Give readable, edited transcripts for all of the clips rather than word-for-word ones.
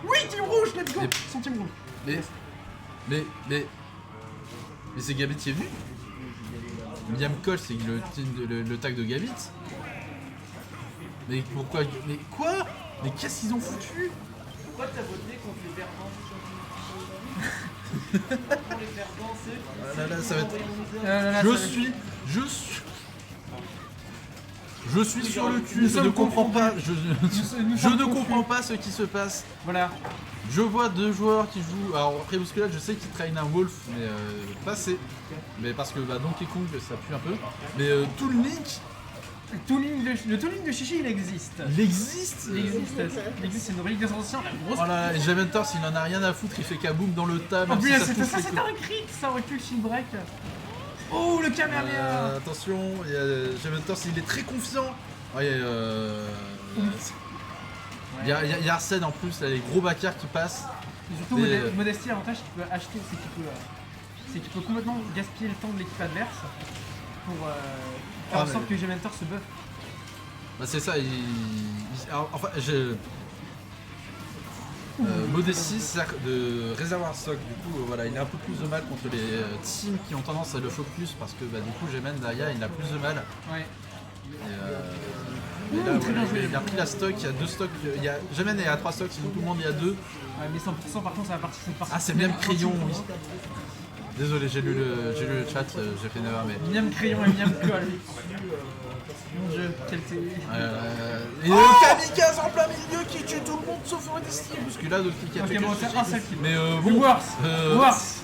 Oui, team rouge, let's go. Mais- Son team rouge. Mais c'est Gabit qui est venu. Liam Cole, c'est le tag de Gabit. Mais pourquoi? Mais quoi? Mais qu'est-ce qu'ils ont foutu? Pourquoi t'as voté contre les perdants? Pour les perdants, c'est... Ah là là, ça va être... Là, Je suis sur le cul, Nous je ne sommes comprends confondus. pas, Nous je sommes ne confus. comprends pas ce qui se passe. Voilà. Je vois deux joueurs qui jouent, alors après bousculade je sais qu'ils traînent un Wolf, mais pas assez. Mais parce que Donkey Kong ça pue un peu. Mais Toon Link, Le tooling de Chichi, il existe. il existe. Il existe, c'est une relique de son ancien, la grosse. Voilà, et Javentors il en a rien à foutre, il fait kaboom dans le tas. En même plus, si ça c'était touche ça, les c'était coups. un crit, ça aurait pu le shield break. Oh, le Kamehameha. Attention, Javentors il est très confiant. Ouais, il y a Arsène en plus, là, les gros backers qui passent. Et surtout, Et, Modesty, l'avantage qu'il peut acheter, c'est qu'il peut complètement gaspiller le temps de l'équipe adverse pour faire en sorte que Gementor se buff. Bah c'est ça, alors, enfin, Modesty sert de réservoir stock, du coup voilà, il a un peu plus de mal contre les teams qui ont tendance à le focus parce que du coup Gemen derrière il a plus de mal. Ouais. Et là, très bien joué. il a pris la stock, il y a deux stocks, Gemen est à 3 stocks, sinon tout le monde il y a 2. Ouais, mais 100% par contre, ça va partir. Ah c'est Miam Crayon, oui. Désolé, j'ai lu le chat, j'ai fait une erreur mais. Miam Crayon et Miam Colle. Mon dieu, quel télé. Et le kamikaze en plein milieu qui tue tout le monde sauf Modesty, parce que là d'autres qui a Ok, tué bon, que c'est un seul kill. Mais Le bon. Worse. Worse.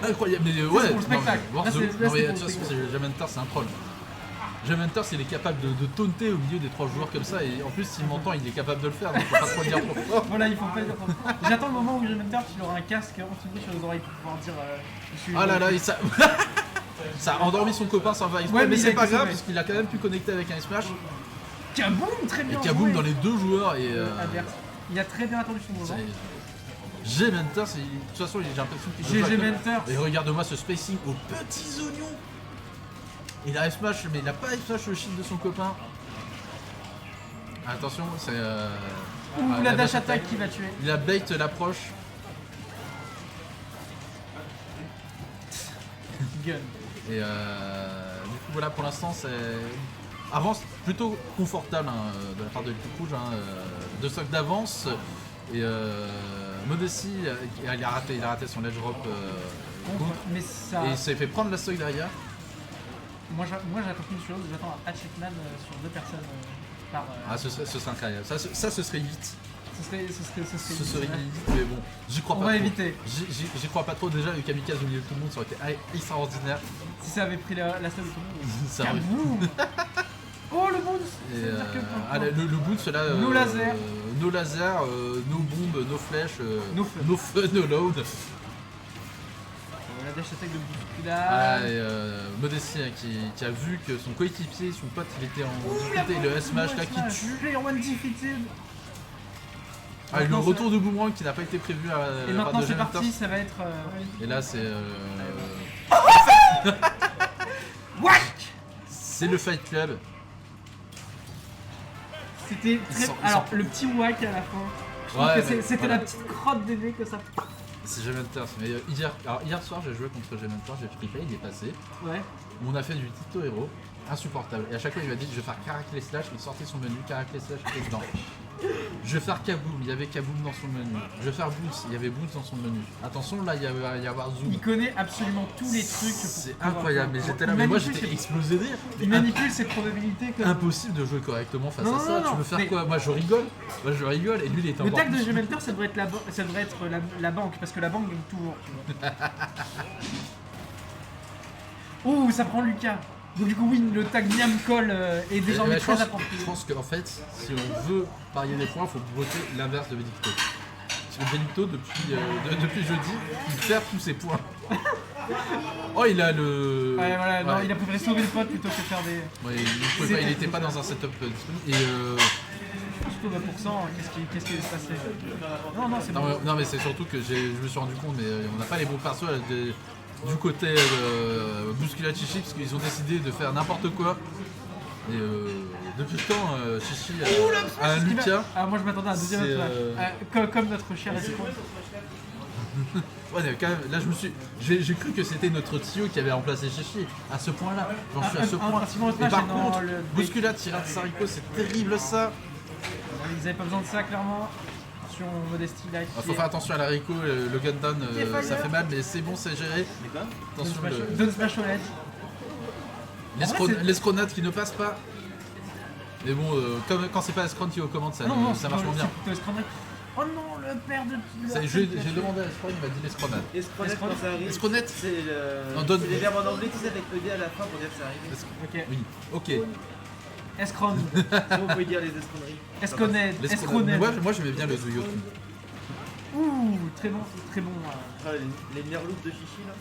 Incroyable, mais pour ouais, le spectacle. non, Là, c'est- là, non, c'est mais pour de le toute façon, spectacle. Jamenter c'est un troll. Jamenter il est capable de taunter au milieu des 3 joueurs comme ça, et en plus s'il m'entend il est capable de le faire, donc faut pas trop le dire trop fort. Voilà, il faut pas dire trop. J'attends le moment où Gementor il aura un casque anti-bruit sur les oreilles pour pouvoir dire. Je suis. Ah là là, ça a endormi son copain sans faire exprès, Ouais, mais mais c'est il a pas été grave sauvé. parce qu'il a quand même pu connecter avec un smash, Kaboom, très et bien. kaboom joué. dans les 2 joueurs, et Adverse. Il a très bien attendu son moment. Jamenter, de toute façon j'ai l'impression qu'il GG joue pas- Mentor. Et regarde-moi ce spacing aux petits oignons. Il a smash, mais il a pas smash le shield de son copain. Attention, c'est Ouh, la dash attack qui va tuer. Il a bait l'approche. Gun. Et du coup voilà, pour l'instant c'est avance plutôt confortable de la part de l'équipe rouge, de stock d'avance. Et Modesty il a raté son ledge drop contre. Mais ça. Et il s'est fait prendre la stock derrière. Moi j'attends une chose, j'attends un Hatchetman sur 2 personnes par. Ah ce serait incroyable, ça ce serait vite. Ce serait vite, mais bon, j'y crois On pas va trop. éviter. J'y crois pas trop, déjà le kamikaze au milieu de tout le monde ça aurait été extraordinaire. Si ça avait pris la stock de tout le monde. Ça aurait- Kaboom. Oh le bounce. Et, Ça veut dire que- le boot là, No laser. no laser, no bombes, no flèches, No fun. no fun, no load. La dash attack de Ah, Bouscula. et Modesty qui a vu que son coéquipier, son pote, il était en difficulté, le S-Smash là qui tue. Player one defeated. Ah, et le Maintenant, retour de boomerang qui n'a pas été prévu à Et la part maintenant de c'est Jamenter. parti, ça va être. Et là c'est Whack. c'est le Fight Club. C'était Ils très. sont- Alors le petit whack à la fin. Je trouve Ouais, que mais c'était voilà. la petite crotte bébé que ça. C'est Jamenter. Mais hier soir j'ai joué contre Jamenter, j'ai pris play, il est passé. Ouais. On a fait du Tito Hero, insupportable. Et à chaque fois il m'a dit je vais faire Caracle Slash, il sortait son menu, Caracle Slash était dedans. Je vais faire Kaboom, il y avait Kaboom dans son menu. Je vais faire Boots, il y avait Boots dans son menu. Attention là il va y avoir Zoom. Il connaît absolument tous les trucs. pour C'est pouvoir incroyable, mais faire. j'étais là, Il mais moi manipule j'étais ses- explosé d'air. Il manipule ses probabilités comme. Impossible de jouer correctement face Non, à ça. non, non, Tu veux faire mais- quoi? Moi je rigole, et lui il était Le encore tag de plus- Gementor ça devrait être la banque parce que la banque gagne toujours. Tu vois. Oh ça prend Lucas. Donc du coup oui le tag Miam Cole est désormais je très pense, approprié. je pense qu'en fait, si on veut parier des points, il faut voter l'inverse de Benedicto. Parce que Benedicto, depuis jeudi, il perd tous ses points. Oh, il a le. Ouais voilà, non, Ouais. il a préféré sauver le pote plutôt que faire des. Ouais, il était pas dans un setup disponible. Et Surtout 20%, qu'est-ce qui se passait? Non non c'est bon. non, mais c'est surtout que je me suis rendu compte, mais on n'a pas les bons persos du côté Bouscula Chichi, parce qu'ils ont décidé de faire n'importe quoi. Et depuis le temps, Chichi a un Lucas. Ah, moi je m'attendais à un deuxième C'est, match. Comme notre cher Escroc. Ouais, mais quand même, là j'ai cru que c'était notre Tio qui avait remplacé Chichi. À ce point-là, j'en suis à ce point. Pratiquement le Et smash, par et non, contre, le- Bousculade, tirade Sariko, c'est terrible ça. Ils avaient pas besoin de ça, clairement. Sur Modesty là. Faut faire attention à l'haricot, le gundown, Qui est ça fire. fait mal, mais c'est bon, c'est géré. Mais quoi Attention, Don't smash au LED. l'escronade qui ne passe pas. Mais bon, comme quand c'est pas Escron qui est aux commandes, ça marche moins bien. c'est Escroc. Oh non, le père de. J'ai demandé à Escron, il m'a dit l'escronade. Escronette quand ça arrive. Escronette. C'est Non, donne- les verbes en anglais, tu sais, avec ED à la fin pour dire que c'est arrivé. Ok. Oui, ok. Escron. Sinon, vous pouvez dire les escroneries. Esconed. L'escronade. Escroned. Moi j'aimais bien le Zoyoku. Ouh, très bon, très bon. Ah, les nerfloops de Chichi là.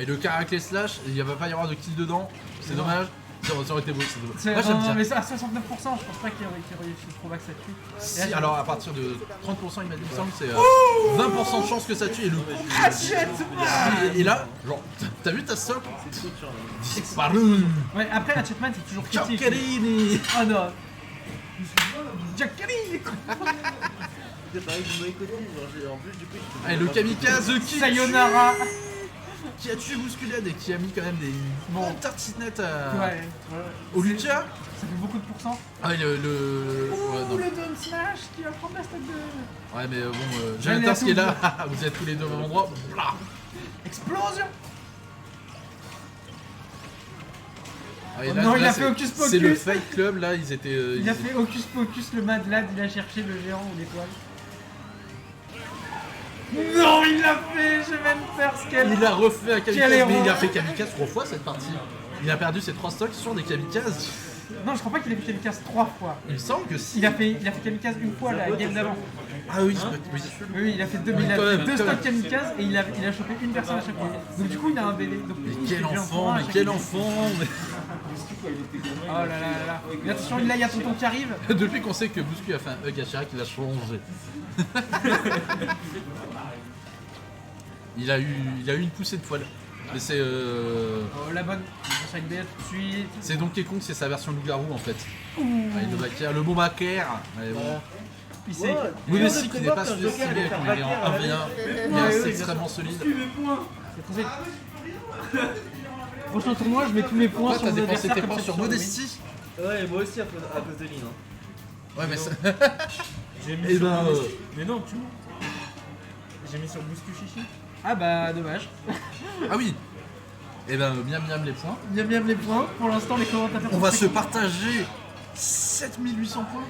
Et le caraclé slash, il va pas y avoir de kill dedans, c'est Non. dommage. Ça aurait été beau, c'est dommage. C'est- Moi j'aime non, bien. mais ça, à 69%, je pense pas qu'il y aurait réussi le provax là-dessus. Si, Et là, alors à partir de 30%, il m'a dit, il me semble, c'est 20% de chance que ça tue et le coup. Et là, genre, t'as vu ta somme C'est trop de chance. Disparu. Ouais, après, Hatchetman, c'est toujours critique. Giaccherini. Oh non. Giaccherini. C'est pareil du mauvais côté, genre, en plus du coup. Allez, le kamikaze qui Sayonara. qui a tué Bousculade et qui a mis quand même des bonnes tartinettes Ouais. au Lucas. Ça fait beaucoup de pourcents. Ah, ouais, ouais, non. Ouh, le Don Smash qui va prendre la stack de. Ouais, mais bon, J'allais Jonathan à qui est tout. là, vous êtes tous les deux au même endroit. Blah. Explosion. Ah, et Oh non, il a fait c'est- Hocus Pocus. C'est le Fight Club, là, ils étaient. Il a fait Hocus Pocus, le Mad Lad, il a cherché le géant ou l'étoile. Non, il l'a fait. Je vais me faire ce qu'elle. Il a refait un Quel kamikaze, héros. mais il a fait kamikaze 3 fois cette partie. Il a perdu ses 3 stocks sur des kamikazes. Non, je crois pas qu'il ait fait Kamikaze 3 fois. Il me semble que si. Il a fait Kamikaze une fois la game d'avant. Ah oui, oui. Oui, il a fait deux, Oui, il a quand fait même, deux quand stocks même. Kamikaze et il a chopé une personne à chaque fois. Donc du coup, il a un délai. Donc, Mais il quel fait déjà enfant, un mais à chaque quel fois. enfant mais- Oh là là là là. Mais attention, là, il y a tonton qui arrive. Depuis qu'on sait que Bouscu a fait un hug à Chirac, il a changé. il a eu une poussée de poil. Mais c'est Oh, la bonne. Il chaque BS tout de suite. c'est Donkey Kong, c'est sa version loup-garou en fait. Avec le backer, le bon backer. Allez, bon. Il sait. Modesty qui n'est pas sous-estimé quand il est en 1v1. Il Ouais, reste oui, extrêmement solide. C'est trop Prochain tournoi, je mets tous mes points Toi, sur t'as mon dépensé adversaire tes comme points c'est sur sûr, Modesty. Ouais, moi aussi à cause de Lynn. Hein. Ouais, mais ça. J'ai mis Eh sur ben, Bouscu. Mais non, tu j'ai mis sur Bouscu Chichi. Ah bah, dommage. Ah oui. Et ben, bien les points. Bien les points. Pour l'instant, les commentateurs On sont va très se contents. partager 7800 points.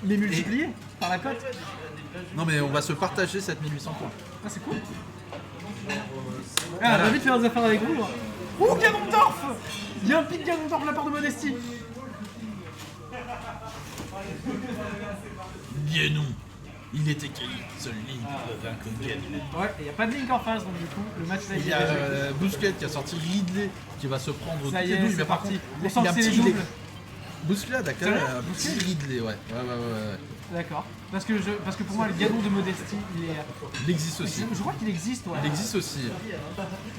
Les multiplier par la cote. Non, mais on va se partager 7800 points. Ah, c'est cool. Ah, on a envie de faire des affaires avec vous. Hein. Oh, Ganondorf. Il y a un pic Ganondorf de la part de Modesty. Ganon. Il était Kelly, seul Link peut vaincre Ganon. Ouais, et il n'y a pas de Link en face, donc du coup, le match là, Il y a Bousquet qui a sorti Ridley qui va se prendre toutes Ça y les est, douilles, c'est mais par parti. contre, On il sent a que un c'est les petit doubles. Ridley. Bousquet a quand même un Bousquet petit Ridley, ouais. Ouais. D'accord. Parce que pour moi, le Ganon de Modesty, il est. Il existe aussi. Je crois qu'il existe, ouais. Il existe aussi.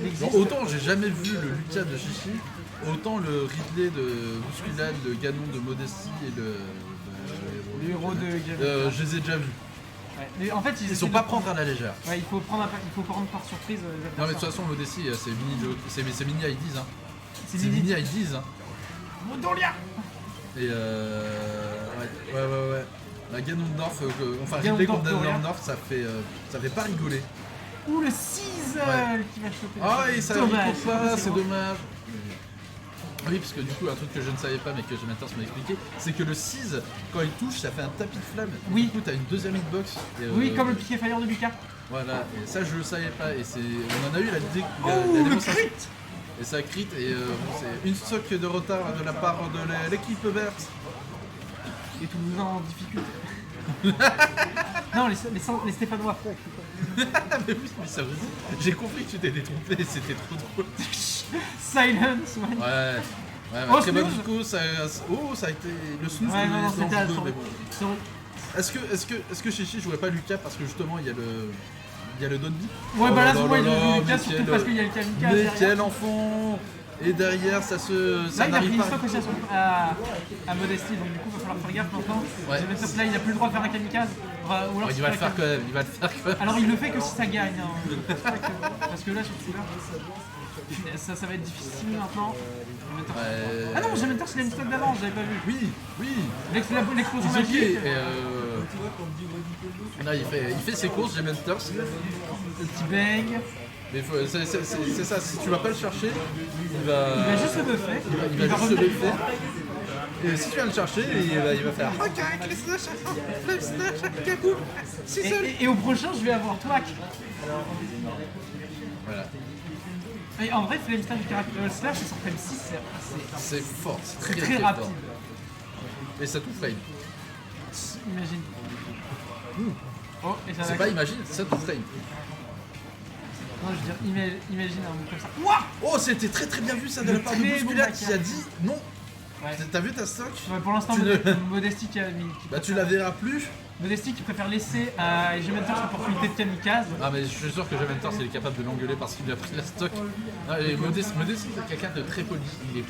Il existe. Genre, autant j'ai jamais vu le Lucas de Chichi, autant le Ridley de Bousculade, le Ganon de Modesty et le. Le héros de Ganon. Je les ai déjà vus. Ouais. Mais en fait, Ils essaient sont de pas prendre- prendre à la légère. Ouais, il faut prendre par surprise. Les Non mais de toute adversaires. façon Modesty c'est mini IDs hein. C'est C'est mini. mini IDs hein. Modolia. Et ouais. La Ganondorf, enfin Ganondorf Ridley contre de rien. Ganondorf ça fait pas rigoler. Ou le Season Ouais. qui va choper. Ah et ça Dommage. rigole pas, c'est bon. dommage. Oui parce que du coup un truc que je ne savais pas mais que Jonathan m'a expliqué, c'est que le 6 quand il touche ça fait un tapis de flamme. Oui. Du coup t'as une deuxième hitbox. Et, Oui, comme le piqué fire de Lucas. Voilà, et ça je le savais pas et on en a eu la Oh, le démonstration. crit. Et ça crit et bon, c'est une stock de retard de la part de l'équipe verte. Et Toulousain en difficulté. Non, les Stéphanois. Mais oui, mais sérieusement, j'ai compris que tu t'étais détrompé et c'était trop drôle. Silence, ouais. Ouais, Oh, très bon snooze. du coup, ça a été le snooze Ouais, de non, l'essence c'était à bleu, son- mais bon. Est-ce que Chichi jouait pas Lucas parce que justement il y a le Donby. Ouais, bah là, Oh c'est moi, il là joue là, Lucas, mais surtout quel- parce qu'il y a le kamikaze Mais derrière. quel enfant. Et derrière, ça Là, il a pris n'arrive une pas. stock aussi à Modesty, donc du coup, il va falloir faire gaffe maintenant. Ouais. Gementox, là, il a plus le droit de faire un kamikaze. Enfin, ou alors, Il c'est va pas le faire un quand même, il va le faire quand même. Alors il le fait que si ça gagne, hein. Parce que là sur celui-là, ça va être difficile maintenant. Ouais. Ah non, Gementox il a une stock d'avance, j'avais pas vu. Oui, oui. L'explosion Ils ont magique. lié, et là, il fait ses courses, Gementox. Le petit bang. Mais c'est ça, si tu vas pas le chercher, il va juste le buffer. il va juste se le faire. Et si tu vas le chercher, il va faire OK, flip slash, kaboom, c'est seul. Et au prochain, je vais avoir Twack. Voilà, Et en vrai, Flame Slash, c'est sur Flame 6, c'est fort, c'est très très très rapide. fort. Et ça tout flame. Imagine. Oh, et ça C'est va. pas imagine, ça tout flame. Non, je veux dire, imagine un mot comme ça. Ouah. Oh, c'était très très bien vu ça de la part de Très bon Bousculade qui backup. a dit non. Ouais. T'as vu ta stock? Ouais, pour l'instant, Tu ne- Modesty qui a mis. Bah tu la verras plus. Modesty qui préfère laisser à Gementox l'opportunité de kamikaze. Ah mais je suis sûr que Gementor il est capable de l'engueuler parce qu'il lui a pris la stock. Ah, et Modesty c'est quelqu'un de très poli, il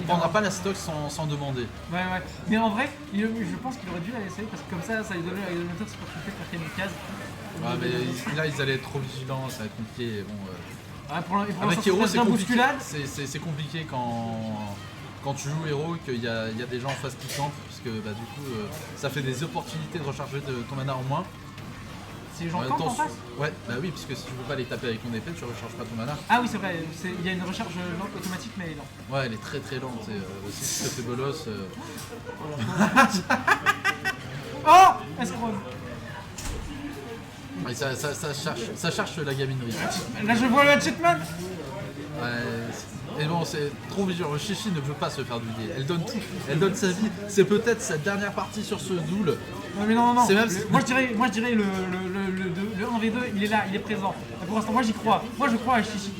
prendra pas la stock sans demander. Ouais, ouais. Mais en vrai, je pense qu'il aurait dû la laisser parce que comme ça lui donnait à Gementox l'opportunité de faire kamikaze. Ouais mais là ils allaient être trop vigilants, ça va être compliqué. Bon, Ouais, pour avec Hero c'est compliqué. bousculade. C'est compliqué quand tu joues Hero qu'il y a des gens en face qui campent parce que bah, du coup ça fait des opportunités de recharger ton mana en moins. C'est les gens campent en face. Ouais, bah oui, parce que si tu peux pas les taper avec ton épée, tu recharges pas ton mana. Ah oui, c'est vrai, il y a une recharge lente automatique, mais non. Ouais, elle est très très lente. Et aussi, si tu fais bolos. Oh, Escroc. Ouais, ça cherche la gaminerie. Là, je vois le Hatchetman. Ouais, et bon, c'est trop vigilant. Chichi ne veut pas se faire douiller. Elle donne tout. Elle donne sa vie. C'est peut-être sa dernière partie sur ce duel. Ouais, mais non, non, non. C'est même- Moi, je dirais le 1v2, il est là, il est présent. Et pour l'instant, moi, j'y crois. Moi, je crois à Chichi.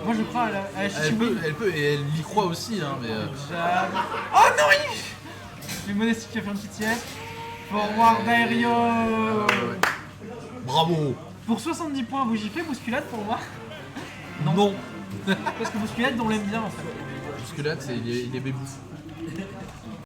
Moi, je crois à Elle Chichi. peut, et elle y croit aussi, hein, mais. Oh non, il... Les Modesty qui a fait un petit sieste. Forward Aéreo. Ouais. Bravo. Pour 70 points, vous giflez Bousculade pour moi. Non. Parce que Bousculade, on l'aime bien en fait. Bousculade, il est bébou.